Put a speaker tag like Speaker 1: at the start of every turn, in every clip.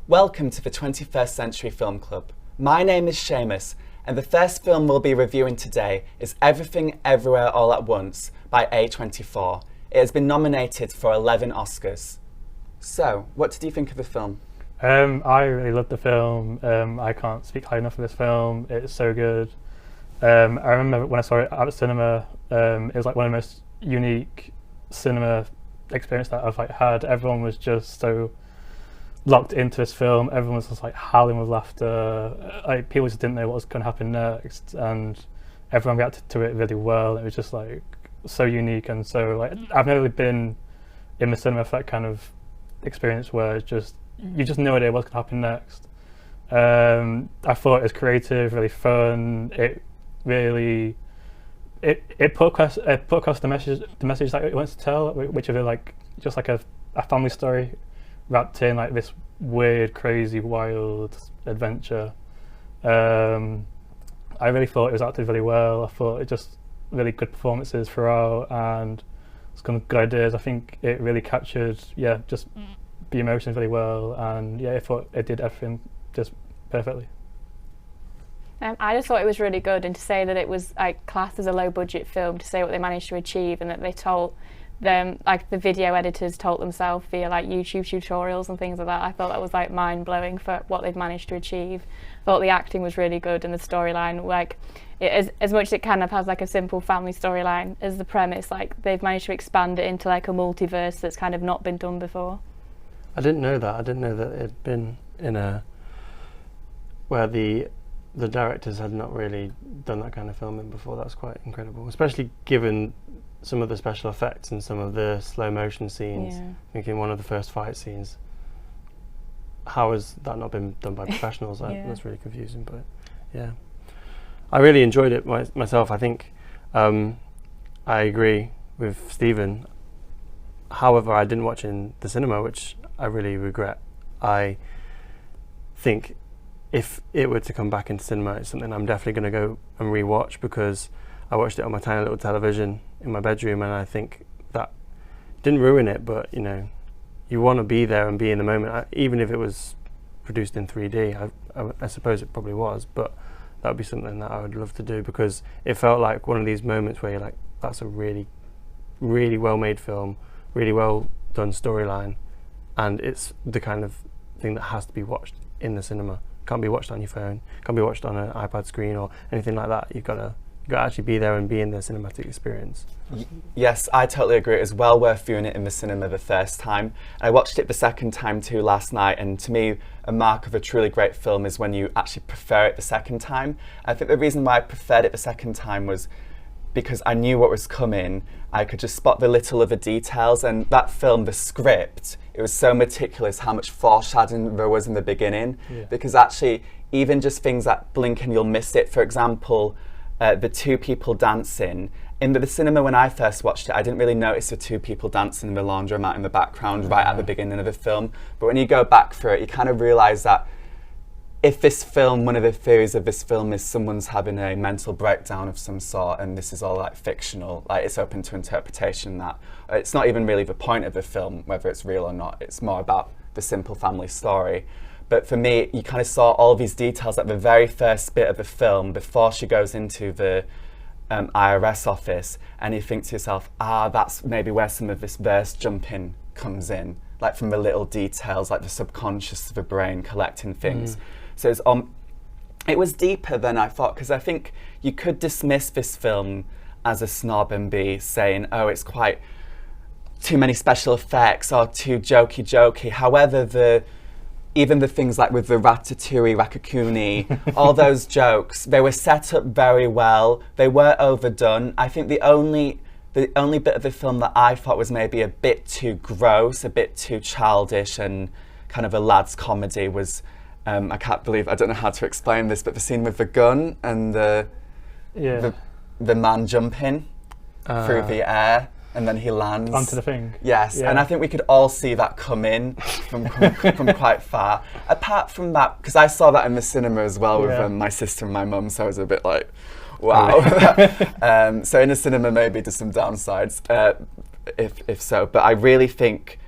Speaker 1: Welcome to the 21st Century Film Club. My name is Seamus, and the first film we'll be reviewing today is Everything Everywhere All at Once by A24. It has been nominated for 11 Oscars. So, what did you think of the film?
Speaker 2: I really loved the film. I can't speak high enough of this film. It's so good. I remember when I saw it at the cinema, it was like one of the most unique cinema experience that I've had. Everyone was just so locked into this film. Everyone was just howling with laughter. People just didn't know what was going to happen next, and everyone reacted to it really well. It was just so unique, and so I've never really been in the cinema for that kind of experience where it's just you just no idea what's going to happen next. I thought it was creative, really fun. It really it put across the message that it wants to tell, which is just a family story wrapped in this weird, crazy, wild adventure. I really thought it was acted really well. I thought it just really good performances throughout and some good ideas. I think it really captured, just the emotions really well, and I thought it did everything just perfectly.
Speaker 3: I just thought it was really good, and to say that it was classed as a low-budget film, to say what they managed to achieve, and that they told them, the video editors told themselves via YouTube tutorials and things like that. I thought that was mind-blowing for what they've managed to achieve. I thought the acting was really good, and the storyline, as much as it kind of has a simple family storyline as the premise, they've managed to expand it into a multiverse that's kind of not been done before.
Speaker 4: I didn't know that. I didn't know that it'd been in where the directors had not really done that kind of filming before. That's quite incredible, especially given some of the special effects and some of the slow motion scenes.
Speaker 3: Yeah.
Speaker 4: I think in one of the first fight scenes, how has that not been done by professionals? That's really confusing, but yeah. I really enjoyed it myself. I think I agree with Stephen. However, I didn't watch in the cinema, which I really regret. I think if it were to come back into cinema, it's something I'm definitely going to go and rewatch, because I watched it on my tiny little television in my bedroom, and I think that didn't ruin it, but you want to be there and be in the moment. Even if it was produced in 3D, I suppose it probably was, but that would be something that I would love to do, because it felt like one of these moments where you're that's a really, really well made film, really well done storyline, and it's the kind of thing that has to be watched in the cinema. Can't be watched on your phone, can't be watched on an iPad screen or anything like that. You've got to actually be there and be in the cinematic experience.
Speaker 1: Yes, I totally agree. It was well worth viewing it in the cinema the first time. I watched it the second time too last night, and to me, a mark of a truly great film is when you actually prefer it the second time. I think the reason why I preferred it the second time was because I knew what was coming. I could just spot the little other details, and that film, the script, it was so meticulous how much foreshadowing there was in the beginning, because actually even just things that blink and you'll miss it. For example, the two people dancing. In the cinema when I first watched it, I didn't really notice the two people dancing in the laundromat in the background right at the beginning of the film. But when you go back through it, you kind of realise that if this film, one of the theories of this film is someone's having a mental breakdown of some sort, and this is all fictional, it's open to interpretation, that it's not even really the point of the film, whether it's real or not. It's more about the simple family story. But for me, you kind of saw all these details at the very first bit of the film before she goes into the IRS office, and you think to yourself, that's maybe where some of this verse jumping comes in, from the little details, the subconscious of the brain collecting things. So it was deeper than I thought, because I think you could dismiss this film as a snob and be saying, it's quite too many special effects or too jokey. However, even the things with the Ratatouille, Raccacoonie, all those jokes, they were set up very well. They were overdone. I think the only bit of the film that I thought was maybe a bit too gross, a bit too childish and kind of a lad's comedy was, I don't know how to explain this, but the scene with the gun and the man jumping through the air. And then he lands
Speaker 2: onto the thing.
Speaker 1: Yes, and I think we could all see that come in from quite far. Apart from that, because I saw that in the cinema as well with my sister and my mum, so I was a bit wow. So in the cinema, maybe there's some downsides, if so. But I really think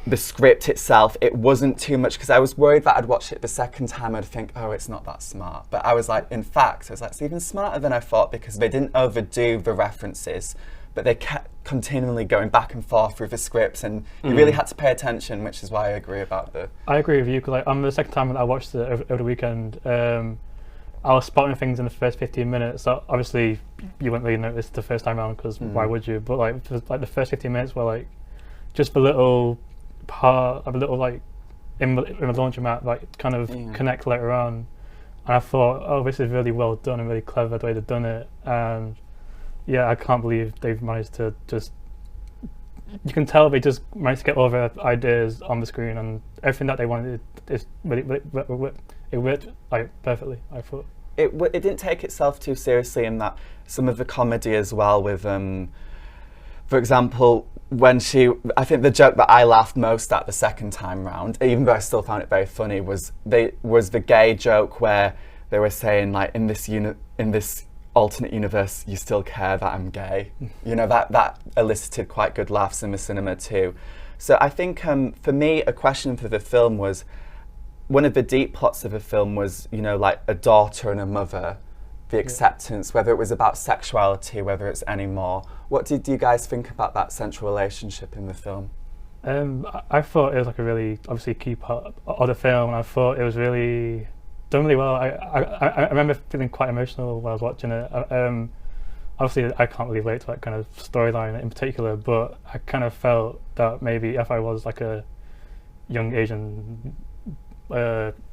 Speaker 1: the script itself, it wasn't too much, because I was worried that I'd watch it the second time, I'd think, oh, it's not that smart. But I was like, in fact, I was like, it's even smarter than I thought, because they didn't overdo the references, but they kept continually going back and forth through the scripts, and you really had to pay attention, which is why I agree about the...
Speaker 2: I agree with you, because like, on the second time that I watched it over the weekend, I was spotting things in the first 15 minutes that obviously you wouldn't really notice the first time around, because why would you? But like, the first 15 minutes were like just the little part of a little like in the laundromat, like kind of connect later on, and I thought, oh, this is really well done and really clever the way they've done it. And yeah, I can't believe they've managed to just, you can tell they just managed to get all their ideas on the screen, and everything that they wanted is really it worked like perfectly, I thought.
Speaker 1: It didn't take itself too seriously in that some of the comedy as well with, for example, when I think the joke that I laughed most at the second time round, even though I still found it very funny, was the gay joke where they were saying like, in this alternate universe, you still care that I'm gay. You know, that elicited quite good laughs in the cinema too. So I think for me, a question for the film was, one of the deep plots of the film was, you know, like a daughter and a mother, the acceptance, whether it was about sexuality, whether it's any more. What did you guys think about that central relationship in the film?
Speaker 2: I thought it was like a really, obviously, key part of the film, and I thought it was really done really well. I remember feeling quite emotional while I was watching it. Obviously, I can't really relate to that kind of storyline in particular, but I kind of felt that maybe if I was like a young Asian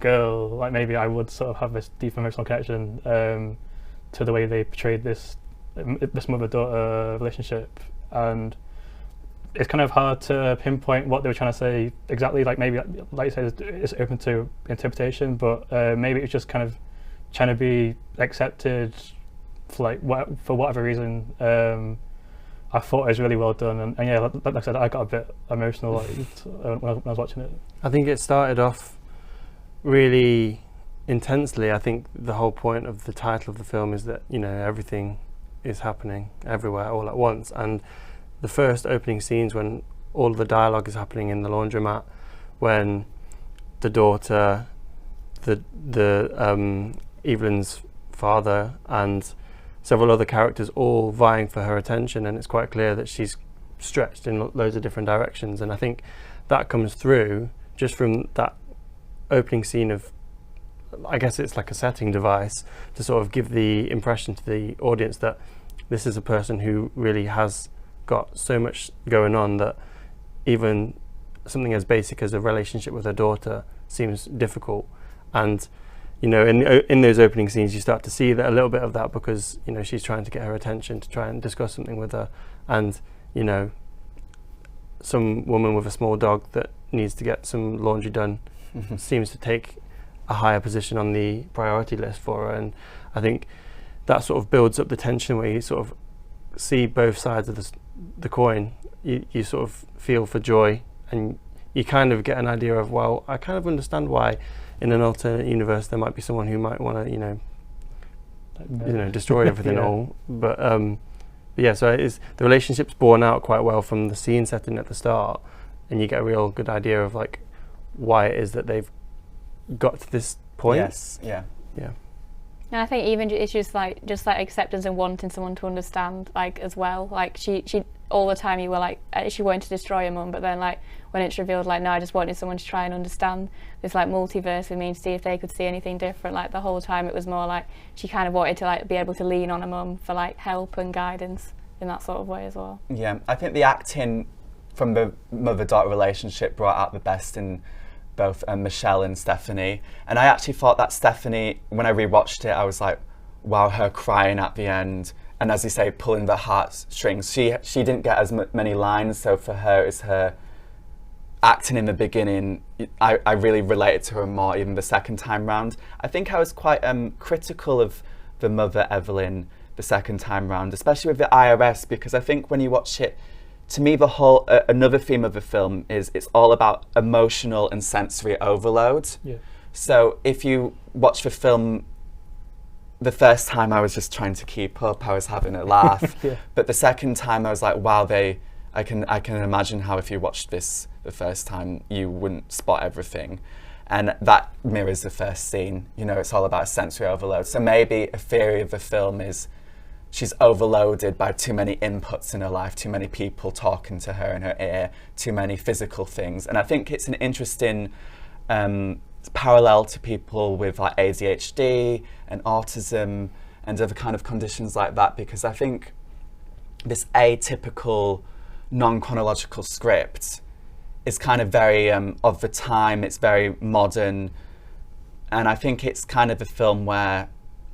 Speaker 2: girl, like maybe I would sort of have this deep emotional connection to the way they portrayed this mother-daughter relationship. And it's kind of hard to pinpoint what they were trying to say exactly. Like maybe, like you said, it's open to interpretation, but maybe it's just kind of trying to be accepted for for whatever reason. I thought it was really well done, and yeah, like I said, I got a bit emotional when I was watching it.
Speaker 4: I think it started off really intensely. I think the whole point of the title of the film is that, you know, everything is happening everywhere all at once, and the first opening scenes when all the dialogue is happening in the laundromat, when the daughter, Evelyn's father, and several other characters all vying for her attention, and it's quite clear that she's stretched in loads of different directions. And I think that comes through just from that opening scene of, I guess it's like a setting device to sort of give the impression to the audience that this is a person who really has got so much going on that even something as basic as a relationship with her daughter seems difficult. And you know, in those opening scenes, you start to see that a little bit of that, because you know she's trying to get her attention to try and discuss something with her, and you know, some woman with a small dog that needs to get some laundry done seems to take a higher position on the priority list for her. And I think that sort of builds up the tension where you sort of see both sides of the coin. You sort of feel for Joy, and you kind of get an idea of, well, I kind of understand why in an alternate universe there might be someone who might want to, you know, destroy everything all. But yeah, so the relationship's borne out quite well from the scene setting at the start, and you get a real good idea of like why it is that they've got to this point.
Speaker 1: Yes, yeah.
Speaker 3: And I think even it's just like acceptance and wanting someone to understand, like, as well. Like she all the time you were like, she wanted to destroy her mum, but then like when it's revealed, like, no, I just wanted someone to try and understand this like multiverse with me and see if they could see anything different. Like the whole time it was more like she kind of wanted to like be able to lean on her mum for like help and guidance in that sort of way as well. Yeah,
Speaker 1: I think the acting from the mother-daughter relationship brought out the best in both Michelle and Stephanie. And I actually thought that Stephanie, when I rewatched it, I was like, wow, her crying at the end, and as you say, pulling the heartstrings. She didn't get as many lines, so for her, it's her acting in the beginning. I really related to her more even the second time round. I think I was quite critical of the mother, Evelyn, the second time round, especially with the IRS, because I think when you watch it, to me, the whole another theme of the film is it's all about emotional and sensory overload. Yeah. So if you watch the film, the first time I was just trying to keep up, I was having a laugh. Yeah. But the second time I was like, wow, they I can imagine how if you watched this the first time, you wouldn't spot everything. And that mirrors the first scene. You know, it's all about sensory overload. So maybe a theory of the film is she's overloaded by too many inputs in her life, too many people talking to her in her ear, too many physical things. And I think it's an interesting parallel to people with like ADHD and autism and other kind of conditions like that, because I think this atypical, non-chronological script is kind of very of the time, it's very modern, and I think it's kind of a film where,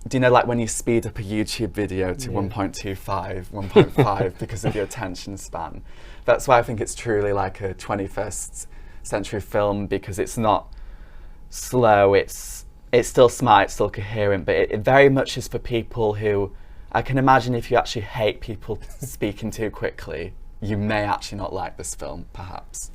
Speaker 1: do you know, like when you speed up a YouTube video to 1.25, 1.5 because of your attention span? That's why I think it's truly like a 21st century film, because it's not slow, it's still smart, it's still coherent, but it very much is for people who, I can imagine if you actually hate people speaking too quickly, you may actually not like this film, perhaps.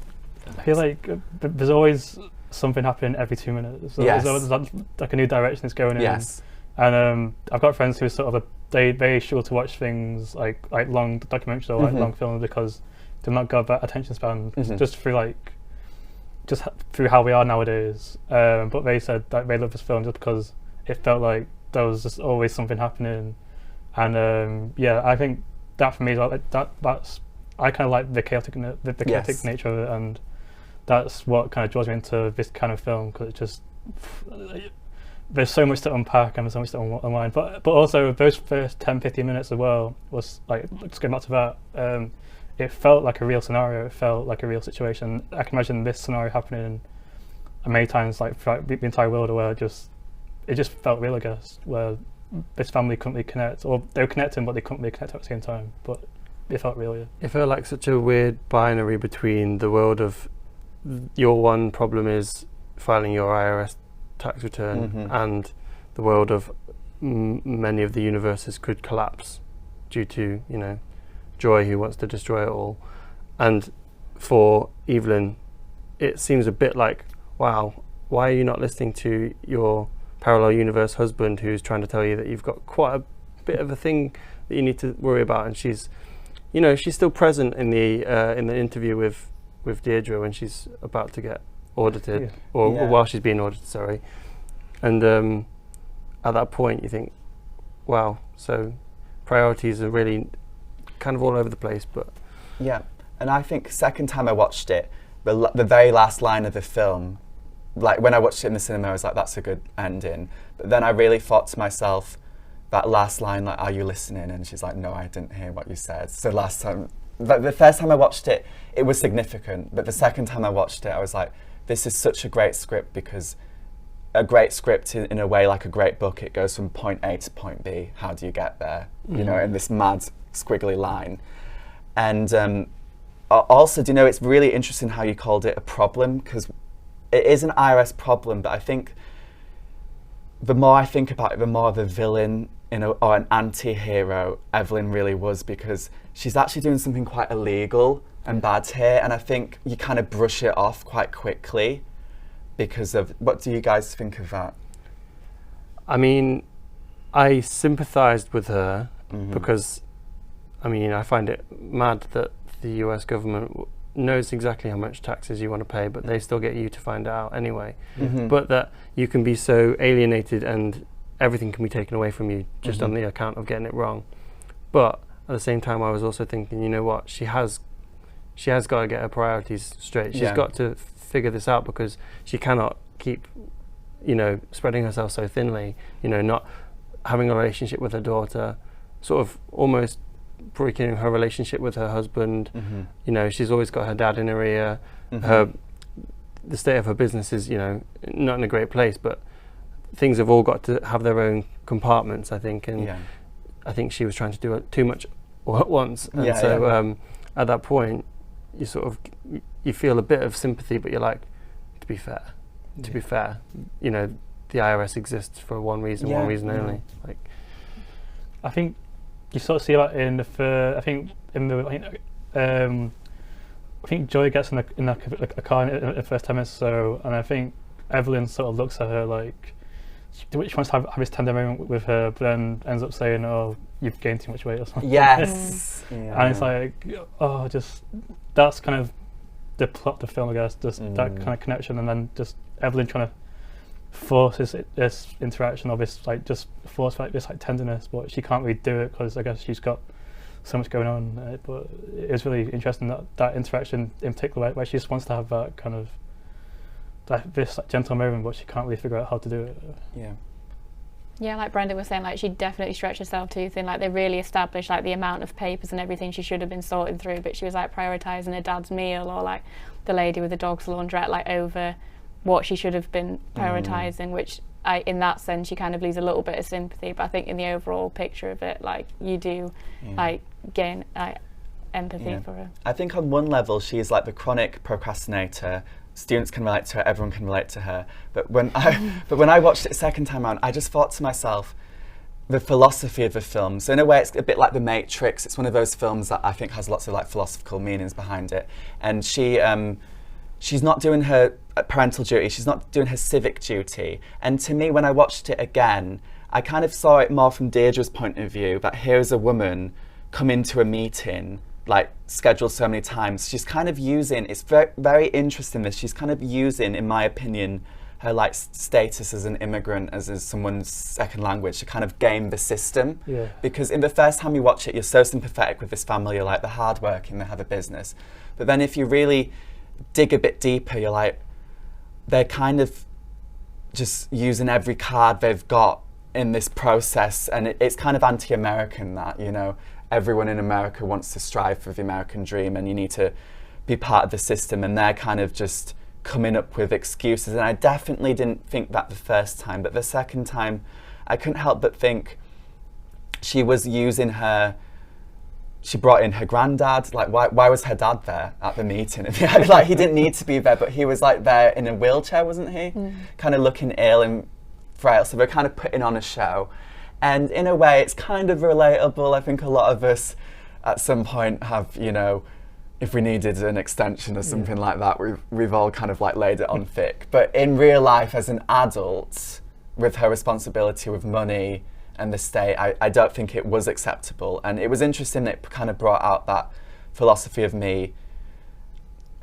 Speaker 2: I feel like there's always something happening every 2 minutes. So
Speaker 1: Yes.
Speaker 2: there's always like a new direction that's going in.
Speaker 1: Yes.
Speaker 2: And I've got friends who sort of they struggle to watch things like long documentaries or like long films because they've not got that attention span just through how we are nowadays. But they said that they love this film just because it felt like there was just always something happening. And I think that for me is like that's I kind of like the chaotic nature of it, and that's what kind of draws me into this kind of film, because it just there's so much to unpack and there's so much to unwind. But also those first 10-15 minutes as well was like, just going back to that, it felt like a real scenario. It felt like a real situation. I can imagine this scenario happening many times, like throughout the entire world, where it just felt real, I guess, where this family couldn't really connect, or they were connecting but they couldn't really connect at the same time. But it felt real, yeah.
Speaker 4: It felt like such a weird binary between the world of your one problem is filing your IRS tax return and the world of many of the universes could collapse due to, you know, Joy who wants to destroy it all. And for Evelyn, it seems a bit like, wow, why are you not listening to your parallel universe husband who's trying to tell you that you've got quite a bit of a thing that you need to worry about? And she's, you know, she's still present in the interview with Deirdre when she's about to get audited, or while she's being audited, sorry. And at that point you think, wow, so priorities are really kind of all over the place. But
Speaker 1: yeah, and I think second time I watched it, the very last line of the film, like when I watched it in the cinema, I was like, that's a good ending. But then I really thought to myself, that last line, like, are you listening? And she's like, no, I didn't hear what you said. So last time, the first time I watched it, it was significant. But the second time I watched it, I was like, this is such a great script, because a great script in a way, like a great book, it goes from point A to point B. How do you get there? You know, in this mad squiggly line. And also, do you know, it's really interesting how you called it a problem, because it is an IRS problem, but I think the more I think about it, the more of a villain or an anti-hero Evelyn really was, because she's actually doing something quite illegal and bad here, and I think you kind of brush it off quite quickly because of, what do you guys think of that?
Speaker 4: I mean, I sympathised with her because, I mean, I find it mad that the US government knows exactly how much taxes you want to pay, but they still get you to find out anyway. But that you can be so alienated and everything can be taken away from you just on the account of getting it wrong. But at the same time, I was also thinking, you know what, she has got to get her priorities straight. She's got to figure this out, because she cannot keep, you know, spreading herself so thinly, you know, not having a relationship with her daughter, sort of almost breaking her relationship with her husband. You know, she's always got her dad in her ear. The state of her business is, you know, not in a great place, but things have all got to have their own compartments, I think. And I think she was trying to do it too much all at once. And at that point, you sort of, you feel a bit of sympathy, but you're like, to be fair, you know, the IRS exists for one reason only. Like,
Speaker 2: I think you sort of see that in I think Joy gets in a car in the first 10 minutes or so, and I think Evelyn sort of looks at her like, she wants to have this tender moment with her, but then ends up saying, "Oh, you've gained too much weight" or something.
Speaker 1: Yes. Yeah.
Speaker 2: And it's like, oh, just that's kind of the plot of the film, I guess. Just that kind of connection, and then just Evelyn trying to force this interaction, or this like just force like this like tenderness, but she can't really do it because I guess she's got so much going on. But it was really interesting that interaction in particular, where she just wants to have that kind of this like, gentle moment, but she can't really figure out how to do it.
Speaker 1: Yeah.
Speaker 3: Yeah, like Brendan was saying, like she definitely stretched herself too thin. Like they really established like the amount of papers and everything she should have been sorting through, but she was like prioritising her dad's meal or like the lady with the dog's laundrette like over what she should have been prioritising, which in that sense you kind of lose a little bit of sympathy, but I think in the overall picture of it, like you do like gain empathy for her.
Speaker 1: I think on one level she's like the chronic procrastinator. Students can relate to her, everyone can relate to her. But when I watched it second time around, I just thought to myself, the philosophy of the film. So in a way, it's a bit like The Matrix. It's one of those films that I think has lots of like philosophical meanings behind it. And she's not doing her parental duty. She's not doing her civic duty. And to me, when I watched it again, I kind of saw it more from Deirdre's point of view. That here's a woman come into a meeting, like scheduled so many times. She's kind of using, it's very, very interesting this, she's kind of using, in my opinion, her like status as an immigrant, as someone's second language to kind of game the system.
Speaker 2: Yeah.
Speaker 1: Because in the first time you watch it, you're so sympathetic with this family, you're like, they're hardworking, they have a business. But then if you really dig a bit deeper, you're like, they're kind of just using every card they've got in this process, and it's kind of anti-American that, you know, everyone in America wants to strive for the American dream and you need to be part of the system, and they're kind of just coming up with excuses. And I definitely didn't think that the first time, but the second time I couldn't help but think she was using she brought in her granddad. Like, why was her dad there at the meeting? Like, he didn't need to be there, but he was like there in a wheelchair, wasn't he? Kind of looking ill and frail, so they're kind of putting on a show. And in a way, it's kind of relatable. I think a lot of us at some point have, you know, if we needed an extension or something like that, we've all kind of like laid it on thick. But in real life, as an adult, with her responsibility with money and the state, I don't think it was acceptable. And it was interesting that it kind of brought out that philosophy of me.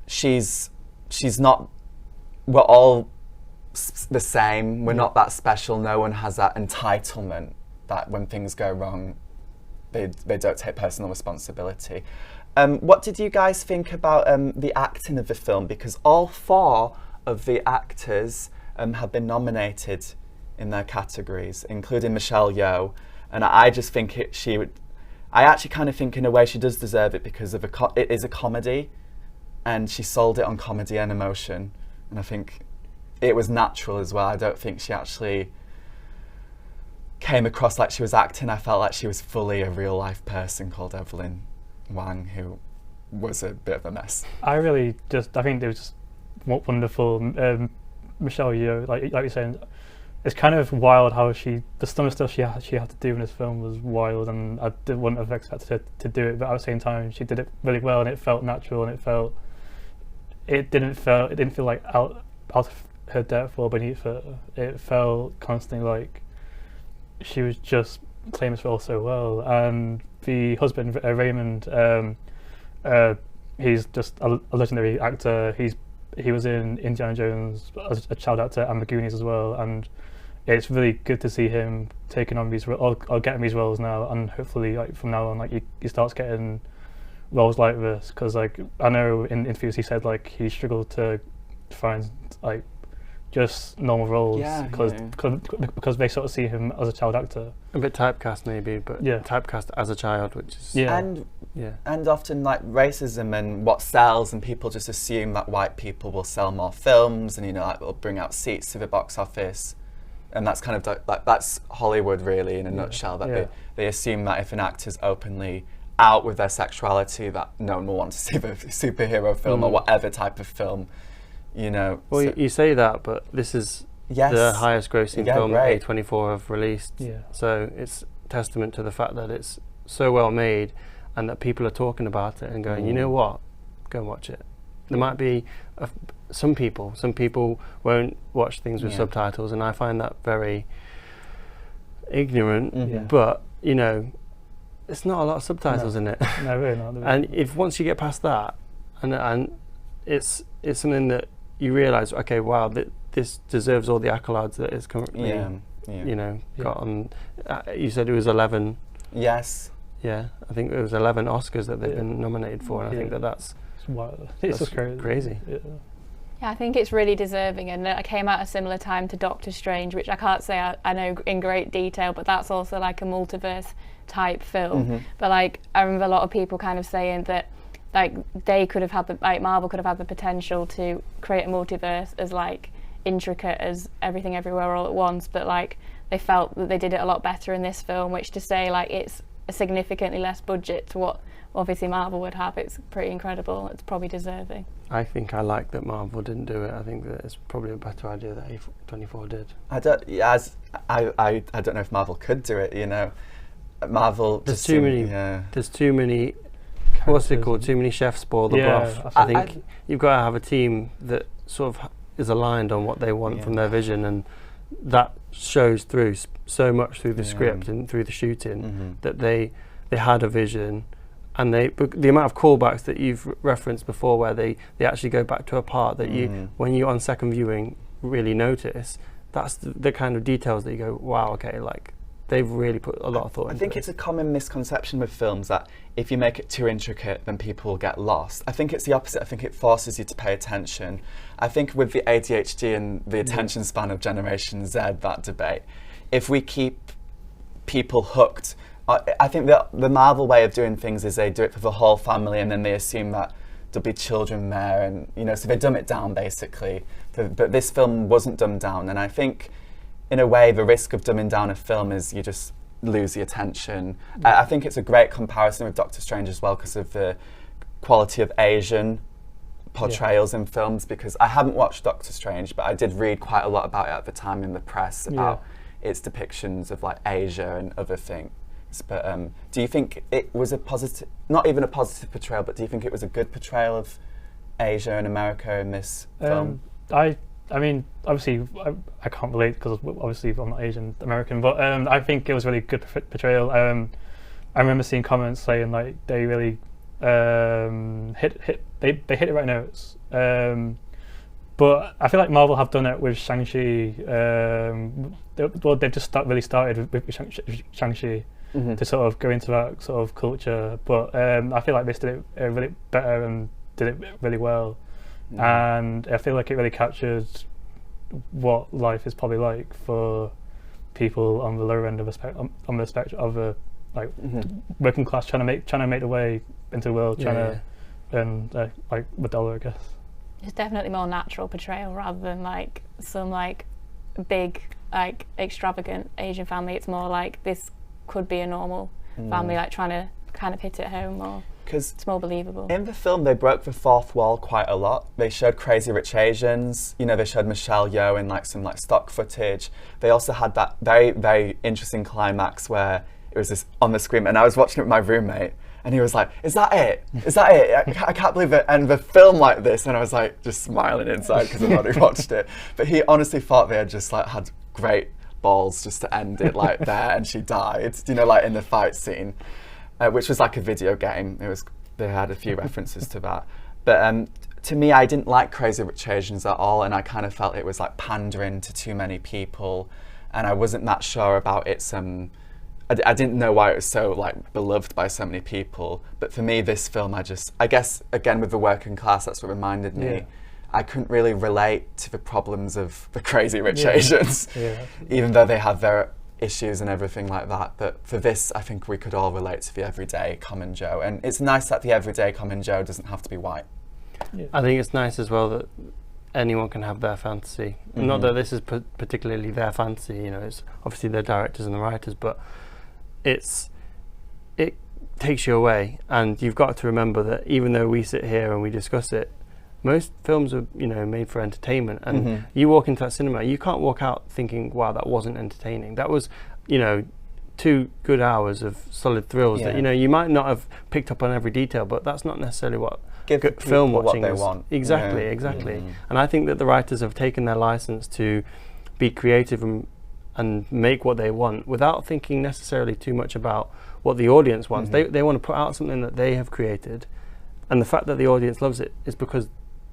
Speaker 1: She's not, we're all the same. We're not that special. No one has that entitlement that when things go wrong, they don't take personal responsibility. What did you guys think about the acting of the film? Because all 4 of the actors have been nominated in their categories, including Michelle Yeoh, and I just think I actually kind of think in a way she does deserve it because of it is a comedy, and she sold it on comedy and emotion, and I think it was natural as well. I don't think she actually came across like she was acting. I felt like she was fully a real life person called Evelyn Wang, who was a bit of a mess.
Speaker 2: I think it was just wonderful. Michelle Yeoh, like you're saying, it's kind of wild how some of the stuff she had to do in this film was wild, and I wouldn't have expected her to do it, but at the same time she did it really well, and it felt natural, and it didn't feel like out of her depth or beneath her. It felt constantly like she was just playing this role so well. And the husband, Raymond, he's just a legendary actor. He was in Indiana Jones as a child actor and the Goonies as well, and it's really good to see him taking on these or getting these roles now, and hopefully like from now on like he starts getting roles like this, because like I know in interviews he said like he struggled to find like just normal roles because they sort of see him as a child actor.
Speaker 4: A bit typecast maybe, but typecast as a child, which is
Speaker 1: and often like racism and what sells, and people just assume that white people will sell more films, and you know like they'll bring out seats to the box office, and that's kind of like that's Hollywood really in a nutshell. That they assume that if an actor's openly out with their sexuality, that no one will want to see the superhero film or whatever type of film. You know.
Speaker 4: Well, you say that, but this is the highest grossing film that A24 have released. Yeah. So it's testament to the fact that it's so well made, and that people are talking about it and going, you know what, go and watch it. There might be some people won't watch things with subtitles, and I find that very ignorant,
Speaker 1: Mhm.
Speaker 4: but you know, it's not a lot of subtitles in it.
Speaker 2: No, really not.
Speaker 4: And if once you get past that, and it's something that you realise, okay, wow, this deserves all the accolades that it's currently,
Speaker 1: Yeah.
Speaker 4: you know,
Speaker 2: Yeah.
Speaker 4: got on. You said it was 11.
Speaker 1: Yes.
Speaker 4: Yeah, I think it was 11 Oscars that they've
Speaker 2: Yeah.
Speaker 4: been nominated for, and I think
Speaker 2: Yeah.
Speaker 4: that's
Speaker 2: It's wild. It's
Speaker 4: that's
Speaker 2: just crazy.
Speaker 4: crazy.
Speaker 2: Yeah.
Speaker 3: Yeah, I think it's really deserving, and I came at a similar time to Doctor Strange, which I can't say I know in great detail, but that's also like a multiverse type film.
Speaker 1: Mhm.
Speaker 3: But like, I remember a lot of people kind of saying that like they could have had the, like Marvel could have had the potential to create a multiverse as like intricate as Everything Everywhere All at Once, but like they felt that they did it a lot better in this film, which to say like it's a significantly less budget to what obviously Marvel would have, it's pretty incredible. It's probably deserving.
Speaker 4: I think I like that Marvel didn't do it. I think that it's probably a better idea that A24 did.
Speaker 1: I don't. Yeah, I don't know if Marvel could do it. You know, Marvel.
Speaker 4: There's
Speaker 1: just
Speaker 4: too
Speaker 1: seem-
Speaker 4: many.
Speaker 1: Yeah.
Speaker 4: There's too many. What's it called? Too many chefs spoil the
Speaker 2: Yeah,
Speaker 4: broth.
Speaker 2: I
Speaker 4: I think you've got to have a team that sort of is aligned on what they want from
Speaker 1: Yeah.
Speaker 4: their vision, and that shows through so much through the
Speaker 1: Yeah.
Speaker 4: script and through the shooting
Speaker 1: Mhm.
Speaker 4: that they had a vision. And the amount of callbacks that you've referenced before, where they actually go back to a part that you,
Speaker 1: Mhm.
Speaker 4: when you on second viewing, really notice. That's the kind of details that you go, wow, okay, like they've really put a lot of thought
Speaker 1: I
Speaker 4: into
Speaker 1: think
Speaker 4: it.
Speaker 1: it's a common misconception with films that if you make it too intricate, then people will get lost. I think it's the opposite. I think it forces you to pay attention. I think with the ADHD and the attention span of Generation Z, that debate, if we keep people hooked, I think the Marvel way of doing things is they do it for the whole family, and then they assume that there'll be children there, and you know, so they dumb it down basically. But this film wasn't dumbed down, and I think, in a way, the risk of dumbing down a film is you just lose the attention. I think it's a great comparison with Doctor Strange as well because of the quality of Asian portrayals in films. Because I haven't watched Doctor Strange, but I did read quite a lot about it at the time in the press about its depictions of like Asia and other things. But do you think it was a positive, not even a positive portrayal, but do you think it was a good portrayal of Asia and America in this film?
Speaker 2: I mean, obviously, I can't relate because obviously I'm not Asian American, but I think it was a really good portrayal. I remember seeing comments saying like they really hit it right notes. But I feel like Marvel have done it with Shang-Chi. They've just really started with Shang-Chi to sort of go into that sort of culture. But I feel like this did it really better and did it really well. And I feel like it really captured what life is probably like for people on the lower end of the spectrum of the like working class trying to make their way into the world, trying to earn like the dollar, I guess.
Speaker 3: It's definitely more natural portrayal rather than like some like big like extravagant Asian family. It's more like this could be a normal family, like trying to kind of hit it home more.
Speaker 1: Because
Speaker 3: it's more believable.
Speaker 1: In the film, they broke the fourth wall quite a lot. They showed Crazy Rich Asians. You know, they showed Michelle Yeoh in like some like stock footage. They also had that very, very interesting climax where it was this on the screen, and I was watching it with my roommate, and he was like, "Is that it? Is that it? I can't believe it." And the film like this, and I was like, just smiling inside because I've already watched it. But he honestly thought they had just like had great balls just to end it like there, and she died. You know, like in the fight scene. Which was like a video game. They had a few references to that. But to me, I didn't like Crazy Rich Asians at all, and I kind of felt it was like pandering to too many people, and I wasn't that sure about its. I didn't know why it was so like beloved by so many people. But for me, this film, I guess again with the working class, that's what reminded me.
Speaker 2: Yeah.
Speaker 1: I couldn't really relate to the problems of the Crazy Rich Asians,
Speaker 2: Yeah.
Speaker 1: even though they have their issues and everything like that. But for this, I think we could all relate to the everyday common Joe, and it's nice that the everyday common Joe doesn't have to be white.
Speaker 4: I think it's nice as well that anyone can have their fantasy. Not that this is particularly their fantasy, you know, it's obviously the directors and the writers, but it takes you away, and you've got to remember that even though we sit here and we discuss it, most films are, you know, made for entertainment, and you walk into that cinema, you can't walk out thinking, wow, that wasn't entertaining. That was, you know, 2 good hours of solid thrills that, you know, you might not have picked up on every detail, but that's not necessarily what
Speaker 1: Give
Speaker 4: good
Speaker 1: people
Speaker 4: film
Speaker 1: what
Speaker 4: watching
Speaker 1: they
Speaker 4: is.
Speaker 1: want.
Speaker 4: Exactly. And I think that the writers have taken their license to be creative and make what they want without thinking necessarily too much about what the audience wants. They want to put out something that they have created, and the fact that the audience loves it is because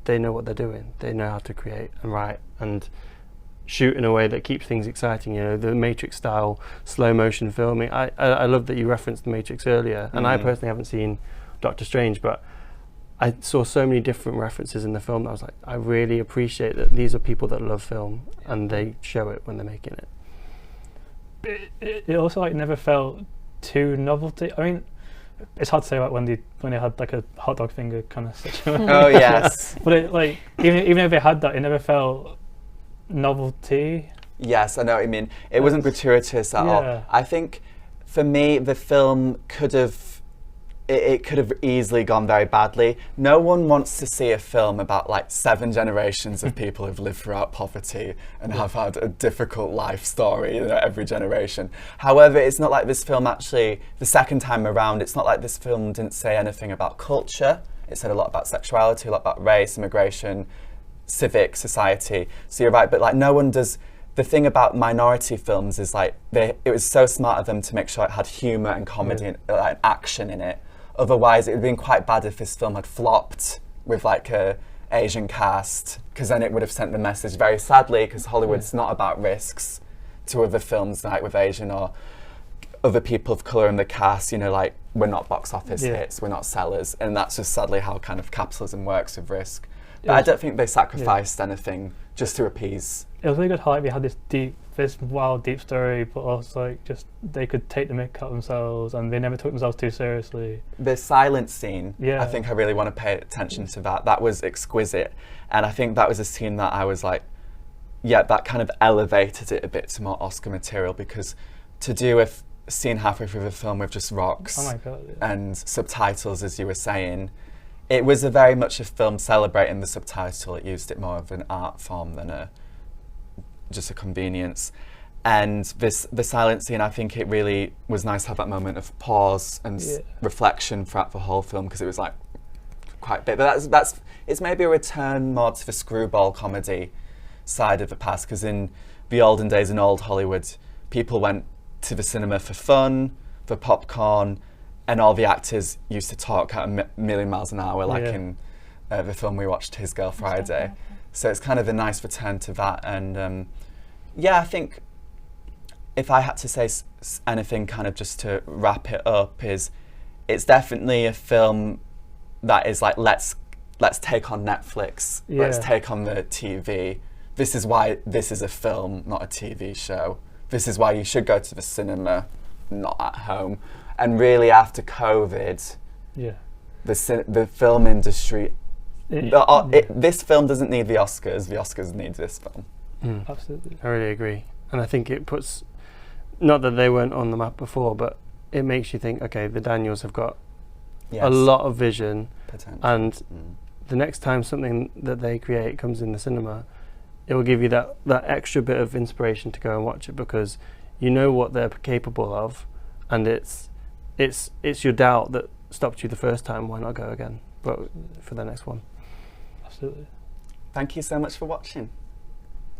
Speaker 4: they know what they're doing. They know how to create and write and shoot in a way that keeps things exciting. You know, the Matrix style slow motion filming. I love that you referenced the Matrix earlier, and I personally haven't seen Doctor Strange, but I saw so many different references in the film that I was like, I really appreciate that these are people that love film and they show it when they're making it.
Speaker 2: It also like never felt too novelty. I mean, it's hard to say like when they had like a hot dog finger kind of situation.
Speaker 1: Oh yes.
Speaker 2: But it, like even if they had that, it never felt novelty.
Speaker 1: Yes, I know what you mean. It wasn't gratuitous at all. I think for me, the film could have. It could have easily gone very badly. No one wants to see a film about like 7 generations of people who've lived throughout poverty and have had a difficult life story, you know, every generation. However, it's not like this film actually, the second time around, it's not like this film didn't say anything about culture. It said a lot about sexuality, a lot about race, immigration, civic society. So you're right, but like no one does. The thing about minority films is like it was so smart of them to make sure it had humour and comedy and like, action in it. Otherwise, it would have been quite bad if this film had flopped with like a Asian cast, because then it would have sent the message very sadly, because Hollywood's not about risks, to other films like with Asian or other people of colour in the cast. You know, like we're not box office hits, we're not sellers, and that's just sadly how kind of capitalism works with risk. But I don't think they sacrificed anything just to appease.
Speaker 2: It was really good how like, they had this wild, deep story, but also like just they could take the mick out themselves, and they never took themselves too seriously.
Speaker 1: The silence scene, I think I really want to pay attention to that. That was exquisite, and I think that was a scene that I was like, yeah, that kind of elevated it a bit to more Oscar material, because to do a scene halfway through the film with just rocks and subtitles, as you were saying, it was very much a film celebrating the subtitle. It used it more of an art form than just a convenience. And the silent scene, I think it really was nice to have that moment of pause and reflection throughout the whole film, because it was like quite big. But it's maybe a return more to the screwball comedy side of the past, because in the olden days in old Hollywood, people went to the cinema for fun, for popcorn, and all the actors used to talk at a million miles an hour, like in the film we watched, His Girl Friday. So it's kind of a nice return to that. And I think if I had to say anything kind of just to wrap it up, is it's definitely a film that is like, let's take on Netflix, let's take on the TV. This is why this is a film, not a TV show. This is why you should go to the cinema, not at home. And really after COVID, the film industry, this film doesn't need the Oscars need this film.
Speaker 2: Absolutely.
Speaker 4: I really agree. And I think it puts, not that they weren't on the map before, but it makes you think, okay, the Daniels have got a lot of vision, potential. And the next time something that they create comes in the cinema, it will give you that extra bit of inspiration to go and watch it, because you know what they're capable of, and it's your doubt that stopped you the first time. Why not go again, but for the next one?
Speaker 2: Absolutely.
Speaker 1: Thank you so much for watching.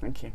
Speaker 1: Thank you.